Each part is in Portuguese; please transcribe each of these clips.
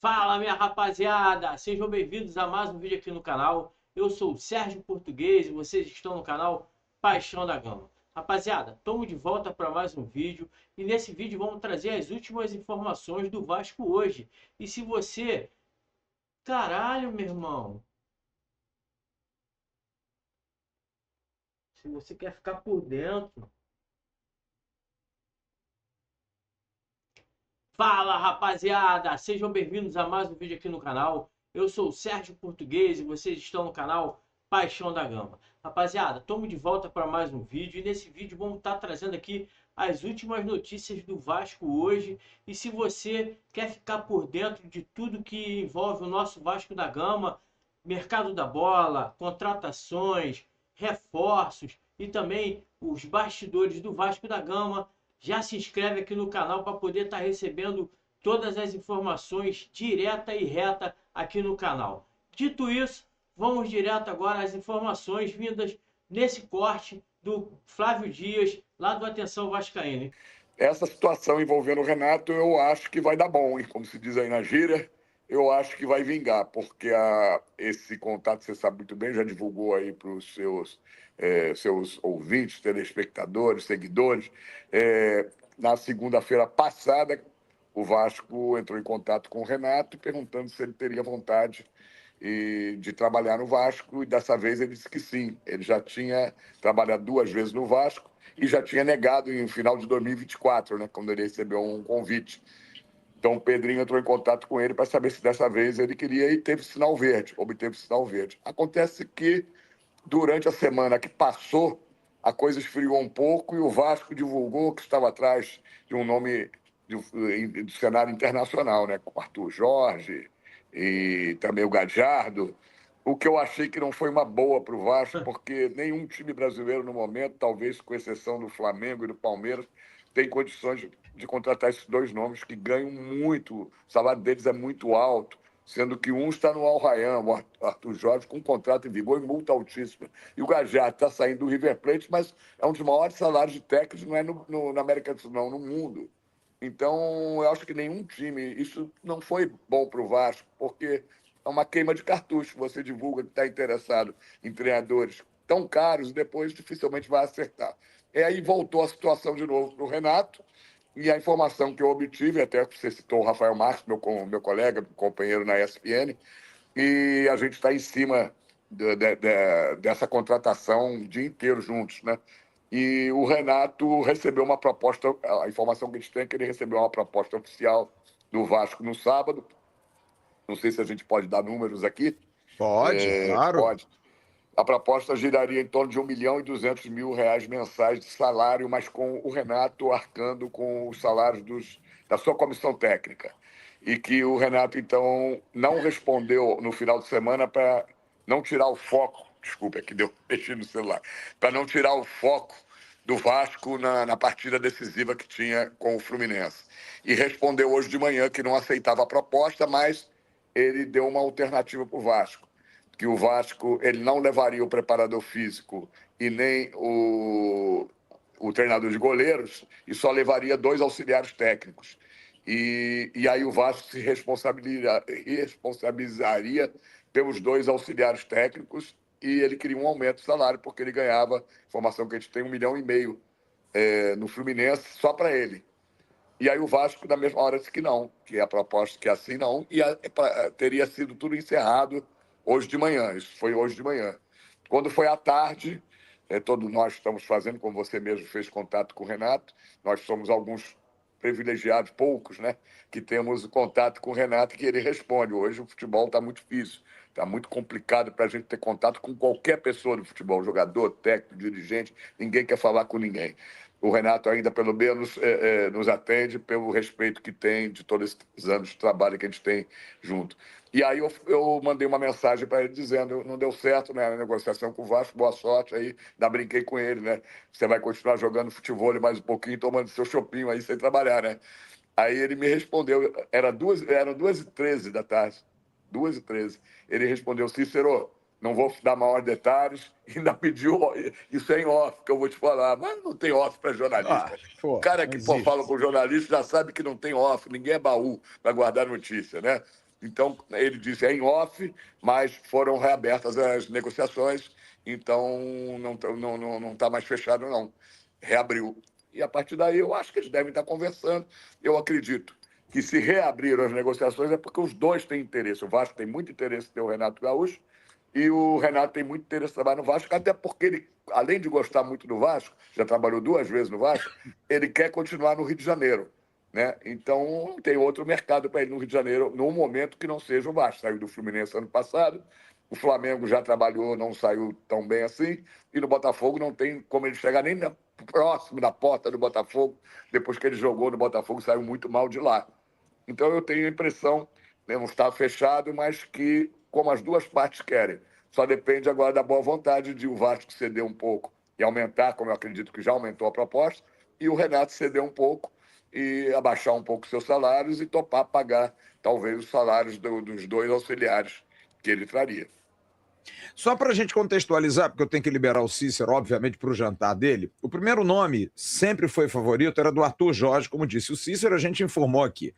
Fala, minha rapaziada! Sejam bem-vindos a mais um vídeo aqui no canal. Eu sou o Sérgio Português e vocês estão no canal Paixão da Gama. Rapaziada, estamos de volta para mais um vídeo e nesse vídeo vamos trazer as últimas informações do Vasco hoje. E se você... Caralho, meu irmão! Se você quer ficar por dentro... Fala, rapaziada! Sejam bem-vindos a mais um vídeo aqui no canal. Eu sou o Sérgio Português e vocês estão no canal Paixão da Gama. Rapaziada, estamos de volta para mais um vídeo e nesse vídeo vamos estar trazendo aqui as últimas notícias do Vasco hoje. E se você quer ficar por dentro de tudo que envolve o nosso Vasco da Gama, mercado da bola, contratações, reforços e também os bastidores do Vasco da Gama, já se inscreve aqui no canal para poder estar recebendo todas as informações direta e reta aqui no canal. Dito isso, vamos direto agora às informações vindas nesse corte do Flávio Dias, lá do Atenção Vascaíno. Essa situação envolvendo o Renato, eu acho que vai dar bom, hein? Como se diz aí na gíria, eu acho que vai vingar, porque esse contato, você sabe muito bem, já divulgou aí para os seus ouvintes, telespectadores, seguidores. Na segunda-feira passada, o Vasco entrou em contato com o Renato, perguntando se ele teria vontade de trabalhar no Vasco, e dessa vez ele disse que sim. Ele já tinha trabalhado 2 vezes no Vasco e já tinha negado em final de 2024, né, quando ele recebeu um convite. Então o Pedrinho entrou em contato com ele para saber se dessa vez ele queria, e teve sinal verde, obteve sinal verde. Acontece que durante a semana que passou, a coisa esfriou um pouco e o Vasco divulgou que estava atrás de um nome do cenário internacional, né, com o Arthur Jorge e também o Gadiardo, o que eu achei que não foi uma boa para o Vasco, porque nenhum time brasileiro no momento, talvez com exceção do Flamengo e do Palmeiras, tem condições de contratar esses dois nomes que ganham muito, o salário deles é muito alto, sendo que um está no Al Rayyan, o Arthur Jorge, com um contrato em vigor e multa altíssima. E o Gadiardo está saindo do River Plate, mas é um dos maiores salários de técnicos, não é na América do Sul, não, no mundo. Então, eu acho que nenhum time, isso não foi bom para o Vasco, porque é uma queima de cartucho. Você divulga que está interessado em treinadores tão caros e depois dificilmente vai acertar. E aí voltou a situação de novo para o Renato, e a informação que eu obtive, até que você citou o Rafael Marques, meu colega, companheiro na ESPN, e a gente está em cima dessa contratação o dia inteiro juntos, né? E o Renato recebeu uma proposta, a informação que a gente tem é que ele recebeu uma proposta oficial do Vasco no sábado. Não sei se a gente pode dar números aqui. Pode, claro. Pode. A proposta giraria em torno de R$ 1.200.000 mensais de salário, mas com o Renato arcando com os salários da sua comissão técnica. E que o Renato, então, não respondeu no final de semana para não tirar o foco, desculpa, é que deu mexer no celular, para não tirar o foco do Vasco na partida decisiva que tinha com o Fluminense. E respondeu hoje de manhã que não aceitava a proposta, mas ele deu uma alternativa para o Vasco, que o Vasco ele não levaria o preparador físico e nem o treinador de goleiros, e só levaria 2 auxiliares técnicos. E aí o Vasco se responsabilizaria pelos 2 auxiliares técnicos, e ele queria um aumento de salário, porque ele ganhava, informação que a gente tem, 1,5 milhão no Fluminense, só para ele. E aí o Vasco, na mesma hora, disse que não, que a proposta que assim não, e teria sido tudo encerrado hoje de manhã. Isso foi hoje de manhã. Quando foi à tarde, todos nós estamos fazendo, como você mesmo fez contato com o Renato, nós somos alguns privilegiados, poucos, né, que temos contato com o Renato, que ele responde. Hoje o futebol está muito difícil, está muito complicado para a gente ter contato com qualquer pessoa do futebol, jogador, técnico, dirigente, ninguém quer falar com ninguém. O Renato ainda, pelo menos, nos atende pelo respeito que tem de todos esses anos de trabalho que a gente tem junto. E aí eu mandei uma mensagem para ele dizendo: não deu certo, né, a negociação com o Vasco, boa sorte. Aí ainda brinquei com ele, né? Você vai continuar jogando futebol mais um pouquinho, tomando seu chopinho aí sem trabalhar, né? Aí ele me respondeu, eram 2h13 da tarde, 2h13. Ele respondeu: Cícero, não vou dar maiores detalhes, ainda pediu, isso é em off, que eu vou te falar, mas não tem off para jornalista. O cara que fala com jornalista já sabe que não tem off, ninguém é baú para guardar notícia, né? Então, ele disse em off, mas foram reabertas as negociações, então não está mais fechado, não. Reabriu. E a partir daí eu acho que eles devem estar conversando. Eu acredito que se reabriram as negociações é porque os dois têm interesse. O Vasco tem muito interesse em ter o Renato Gaúcho e o Renato tem muito interesse em trabalhar no Vasco, até porque ele, além de gostar muito do Vasco, já trabalhou 2 vezes no Vasco, ele quer continuar no Rio de Janeiro. Né? Então, não tem outro mercado para ele no Rio de Janeiro, num momento que não seja o Vasco. Saiu do Fluminense ano passado, o Flamengo já trabalhou, não saiu tão bem assim, e no Botafogo não tem como ele chegar nem próximo da porta do Botafogo, depois que ele jogou no Botafogo, saiu muito mal de lá. Então, eu tenho a impressão, né, não está fechado, mas que, como as duas partes querem, só depende agora da boa vontade de o Vasco ceder um pouco e aumentar, como eu acredito que já aumentou a proposta, e o Renato ceder um pouco e abaixar um pouco seus salários e topar pagar, talvez, os salários dos 2 auxiliares que ele traria. Só para a gente contextualizar, porque eu tenho que liberar o Cícero, obviamente, para o jantar dele, o primeiro nome sempre foi favorito, era do Arthur Jorge, como disse o Cícero, a gente informou aqui.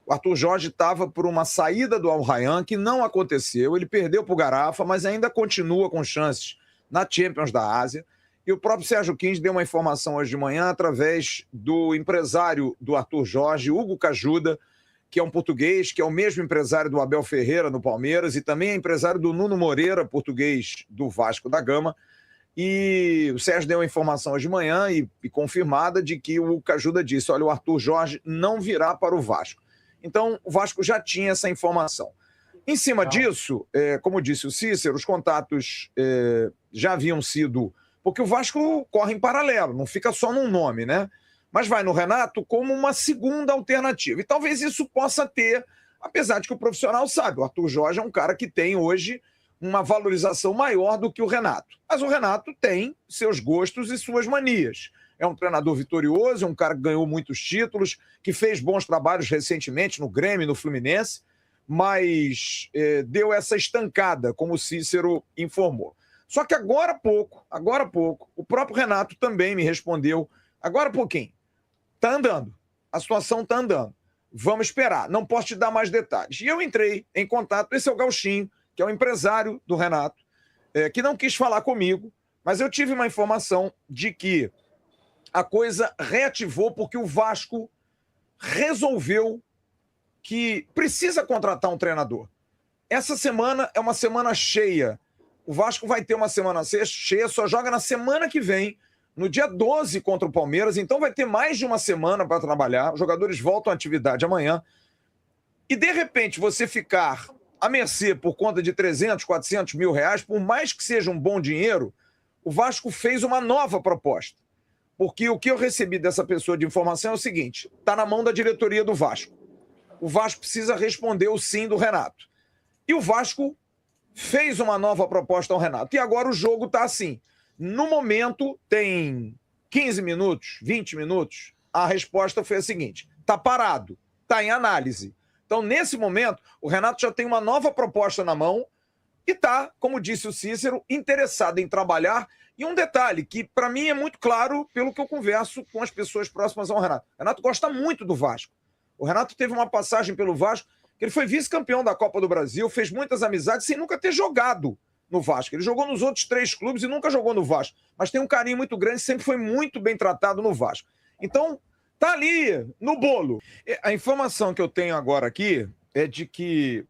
O Arthur Jorge estava por uma saída do Al Rayyan, que não aconteceu, ele perdeu para o Garrafa, mas ainda continua com chances na Champions da Ásia. E o próprio Sérgio Kins deu uma informação hoje de manhã através do empresário do Arthur Jorge, Hugo Cajuda, que é um português, que é o mesmo empresário do Abel Ferreira no Palmeiras e também é empresário do Nuno Moreira, português do Vasco da Gama. E o Sérgio deu uma informação hoje de manhã e confirmada de que o Hugo Cajuda disse, olha, o Arthur Jorge não virá para o Vasco. Então, o Vasco já tinha essa informação. Em cima disso, como disse o Cícero, os contatos já haviam sido... Porque o Vasco corre em paralelo, não fica só num nome, né? Mas vai no Renato como uma segunda alternativa. E talvez isso possa ter, apesar de que o profissional sabe, o Arthur Jorge é um cara que tem hoje uma valorização maior do que o Renato. Mas o Renato tem seus gostos e suas manias. É um treinador vitorioso, é um cara que ganhou muitos títulos, que fez bons trabalhos recentemente no Grêmio, no Fluminense, mas deu essa estancada, como o Cícero informou. Só que agora há pouco, o próprio Renato também me respondeu, agora há pouquinho, tá andando, a situação tá andando, vamos esperar, não posso te dar mais detalhes. E eu entrei em contato, esse é o Gauchinho, que é o empresário do Renato, que não quis falar comigo, mas eu tive uma informação de que a coisa reativou porque o Vasco resolveu que precisa contratar um treinador. Essa semana é uma semana cheia. O Vasco vai ter uma semana cheia, só joga na semana que vem, no dia 12 contra o Palmeiras, então vai ter mais de uma semana para trabalhar, os jogadores voltam à atividade amanhã, e de repente você ficar à mercê por conta de 300, 400 mil reais, por mais que seja um bom dinheiro, o Vasco fez uma nova proposta. Porque o que eu recebi dessa pessoa de informação é o seguinte, está na mão da diretoria do Vasco. O Vasco precisa responder o sim do Renato. E o Vasco fez uma nova proposta ao Renato. E agora o jogo está assim. No momento, tem 15 minutos, 20 minutos, a resposta foi a seguinte, está parado, está em análise. Então, nesse momento, o Renato já tem uma nova proposta na mão e está, como disse o Cícero, interessado em trabalhar. E um detalhe que, para mim, é muito claro pelo que eu converso com as pessoas próximas ao Renato. O Renato gosta muito do Vasco. O Renato teve uma passagem pelo Vasco, que ele foi vice-campeão da Copa do Brasil, fez muitas amizades sem nunca ter jogado no Vasco. Ele jogou nos outros 3 clubes e nunca jogou no Vasco. Mas tem um carinho muito grande, sempre foi muito bem tratado no Vasco. Então, tá ali, no bolo. A informação que eu tenho agora aqui é de que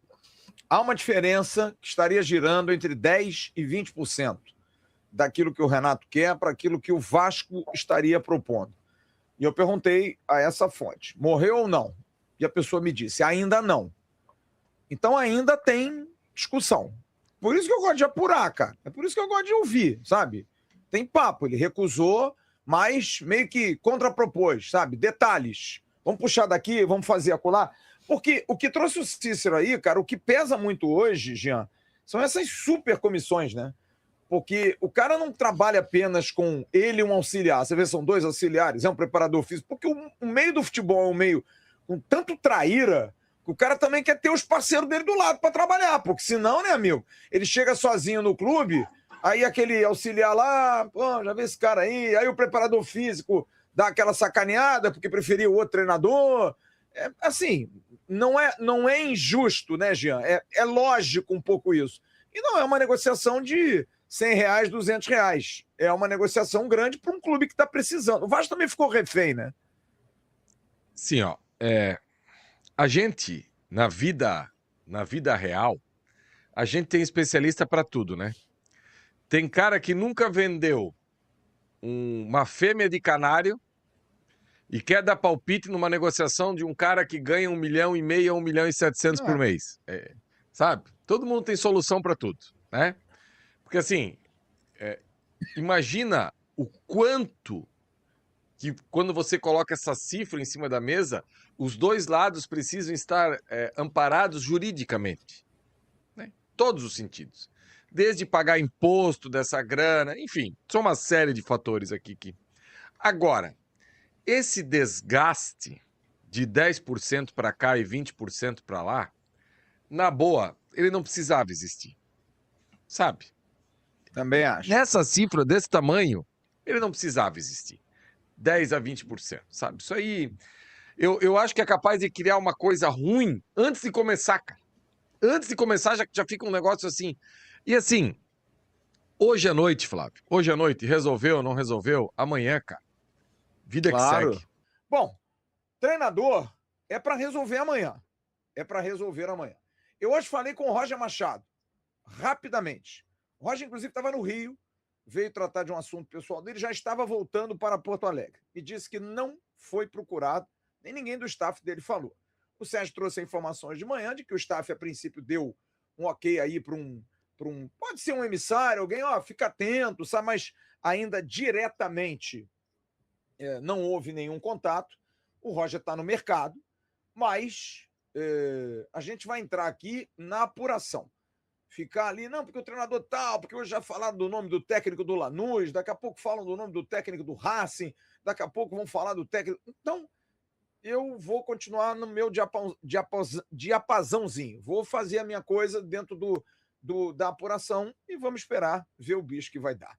há uma diferença que estaria girando entre 10% e 20% daquilo que o Renato quer para aquilo que o Vasco estaria propondo. E eu perguntei a essa fonte, morreu ou não? E a pessoa me disse, ainda não. Então ainda tem discussão. Por isso que eu gosto de apurar, cara. É por isso que eu gosto de ouvir, sabe? Tem papo, ele recusou, mas meio que contrapropôs, sabe? Detalhes. Vamos puxar daqui, vamos fazer acolá. Porque o que trouxe o Cícero aí, cara, o que pesa muito hoje, Jean, são essas super comissões, né? Porque o cara não trabalha apenas com ele e um auxiliar. Você vê, são 2 auxiliares, é um preparador físico. Porque o meio do futebol é um meio com tanto traíra que o cara também quer ter os parceiros dele do lado para trabalhar. Porque senão, né, amigo? Ele chega sozinho no clube, aí aquele auxiliar lá, pô, já vê esse cara aí o preparador físico dá aquela sacaneada porque preferia o outro treinador. Assim, não é injusto, né, Jean? É lógico um pouco isso. E não é uma negociação de R$100, R$200. É uma negociação grande para um clube que está precisando. O Vasco também ficou refém, né? Sim, ó. A gente, na vida real, a gente tem especialista para tudo, né? Tem cara que nunca vendeu uma fêmea de canário e quer dar palpite numa negociação de um cara que ganha 1,5 milhão a 1,7 milhão por mês. Sabe? Todo mundo tem solução para tudo, né? Porque assim, imagina o quanto que quando você coloca essa cifra em cima da mesa, os dois lados precisam estar amparados juridicamente, né? Todos os sentidos. Desde pagar imposto dessa grana, enfim, são uma série de fatores aqui que... Agora, esse desgaste de 10% para cá e 20% para lá, na boa, ele não precisava existir, sabe? Também acho. Nessa cifra desse tamanho, ele não precisava existir. 10 a 20%, sabe? Isso aí, eu acho que é capaz de criar uma coisa ruim antes de começar, cara. Antes de começar, já fica um negócio assim. E assim, hoje à noite, Flávio, hoje à noite, resolveu ou não resolveu? Amanhã, cara. Vida Claro. que segue. Bom, treinador é para resolver amanhã. É para resolver amanhã. Eu hoje falei com o Roger Machado, rapidamente. O Roger, inclusive, estava no Rio, veio tratar de um assunto pessoal dele, já estava voltando para Porto Alegre. E disse que não foi procurado, nem ninguém do staff dele falou. O Sérgio trouxe informações de manhã de que o staff, a princípio, deu um ok aí para um... Pode ser um emissário, alguém, fica atento, sabe? Mas ainda diretamente não houve nenhum contato. O Roger está no mercado, mas a gente vai entrar aqui na apuração. Ficar ali, não, porque o treinador tal, porque hoje já falaram do nome do técnico do Lanús, daqui a pouco falam do nome do técnico do Racing, daqui a pouco vão falar do técnico... Então, eu vou continuar no meu diapasãozinho. Vou fazer a minha coisa dentro da apuração e vamos esperar ver o bicho que vai dar.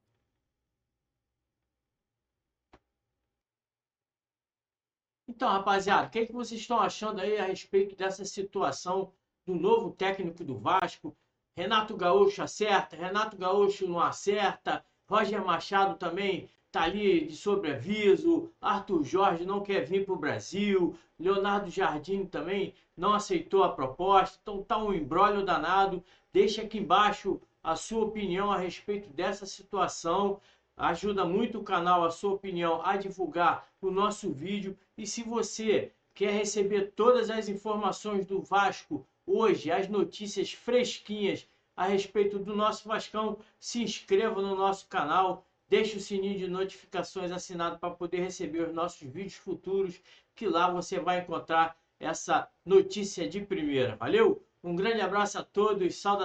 Então, rapaziada, o que vocês estão achando aí a respeito dessa situação do novo técnico do Vasco? Renato Gaúcho acerta, Renato Gaúcho não acerta, Roger Machado também tá ali de sobreaviso, Arthur Jorge não quer vir para o Brasil, Leonardo Jardim também não aceitou a proposta, então tá um imbróglio danado. Deixa aqui embaixo a sua opinião a respeito dessa situação. Ajuda muito o canal, a sua opinião, a divulgar o nosso vídeo. E se você quer receber todas as informações do Vasco hoje, as notícias fresquinhas a respeito do nosso Vascão, se inscreva no nosso canal, deixe o sininho de notificações assinado para poder receber os nossos vídeos futuros, que lá você vai encontrar essa notícia de primeira. Valeu? Um grande abraço a todos, saudações.